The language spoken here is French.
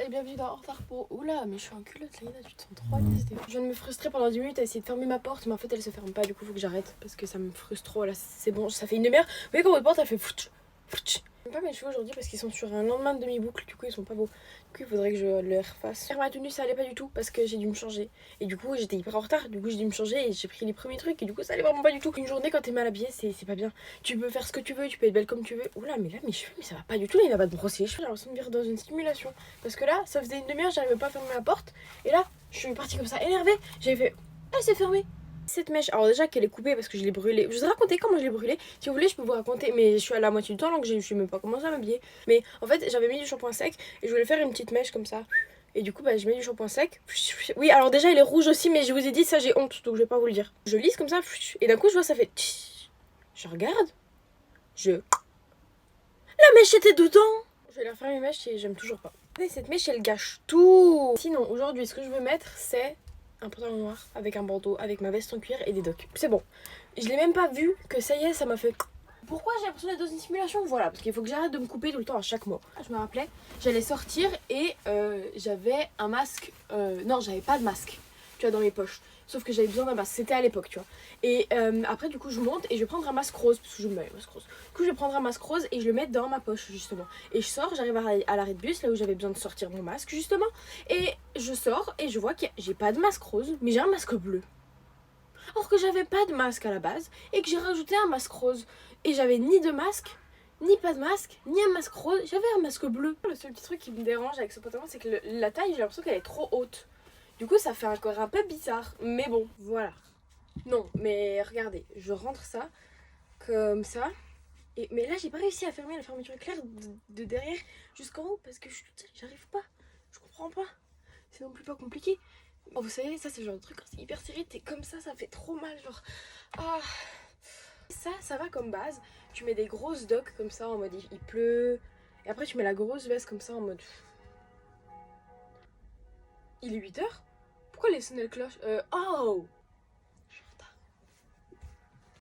et bienvenue dans En retard pour... Oula, mais je suis en culotte, Léna, tu te sens trop à l'aise. Je viens de me frustrer pendant 10 minutes à essayer de fermer ma porte, mais en fait elle se ferme pas, du coup faut que j'arrête parce que ça me frustre trop. Là c'est bon, ça fait une demi-heure. Vous voyez quand votre porte elle fait fouch, fouch. J'aime pas mes cheveux aujourd'hui parce qu'ils sont sur un lendemain de demi-boucle, du coup ils sont pas beaux. Du coup il faudrait que je les refasse. Faire ma tenue ça allait pas du tout parce que j'ai dû me changer. Et du coup j'étais hyper en retard, du coup j'ai dû me changer et j'ai pris les premiers trucs et du coup ça allait vraiment pas du tout. Une journée quand t'es mal habillée c'est pas bien. Tu peux faire ce que tu veux, tu peux être belle comme tu veux. Oula mais là mes cheveux mais ça va pas du tout, il n'a pas de brosser les cheveux. J'ai l'impression de vivre dans une simulation. Parce que là ça faisait une demi-heure, j'arrivais pas à fermer la porte. Et là je suis partie comme ça énervée. J'avais fait ah c'est fermé. Cette mèche, alors déjà qu'elle est coupée parce que je l'ai brûlée. Je vous ai raconté comment je l'ai brûlée. Si vous voulez, je peux vous raconter, mais je suis à la moitié du temps donc je suis même pas commencé à m'habiller. Mais en fait, j'avais mis du shampoing sec et je voulais faire une petite mèche comme ça. Et du coup, bah, je mets du shampoing sec. Oui, alors déjà, il est rouge aussi, mais je vous ai dit, ça j'ai honte donc je vais pas vous le dire. Je lisse comme ça et d'un coup, je vois ça fait. Je regarde. La mèche était dedans. Je vais leur faire mes mèches et j'aime toujours pas. Et cette mèche, elle gâche tout. Sinon, aujourd'hui, ce que je veux mettre, c'est un pantalon noir avec un bandeau, avec ma veste en cuir et des docks. C'est bon. Je l'ai même pas vu que ça y est, ça m'a fait... Pourquoi j'ai l'impression d'être dans une simulation? Voilà, parce qu'il faut que j'arrête de me couper tout le temps à chaque mot. Je me rappelais, j'allais sortir et j'avais un masque... non, j'avais pas de masque, tu vois, dans mes poches. Sauf que j'avais besoin d'un masque, c'était à l'époque, tu vois. Et après, du coup, je monte et je vais prendre un masque rose, parce que je me mets un masque rose. Du coup, je vais prendre un masque rose et je le mets dans ma poche, justement. Et je sors, j'arrive à l'arrêt de bus, là où j'avais besoin de sortir mon masque, justement. Et je sors et je vois que j'ai pas de masque rose, mais j'ai un masque bleu. Alors que j'avais pas de masque à la base et que j'ai rajouté un masque rose. Et j'avais ni de masque, ni pas de masque, ni un masque rose, j'avais un masque bleu. Le seul petit truc qui me dérange avec ce pantalon, c'est que la taille, j'ai l'impression qu'elle est trop haute. Du coup, ça fait un corps un peu bizarre. Mais bon, voilà. Non, mais regardez, je rentre ça comme ça. Mais là, j'ai pas réussi à fermer la fermeture éclair de derrière jusqu'en haut parce que je suis toute seule, j'arrive pas. Je comprends pas. C'est non plus pas compliqué. Oh, vous savez, ça c'est le genre de truc quand c'est hyper serré, t'es comme ça fait trop mal. Genre, ah. Ça va comme base. Tu mets des grosses docks comme ça en mode il pleut. Et après, tu mets la grosse veste comme ça en mode. Il est 8h? Pourquoi les sonnelles cloches? Oh!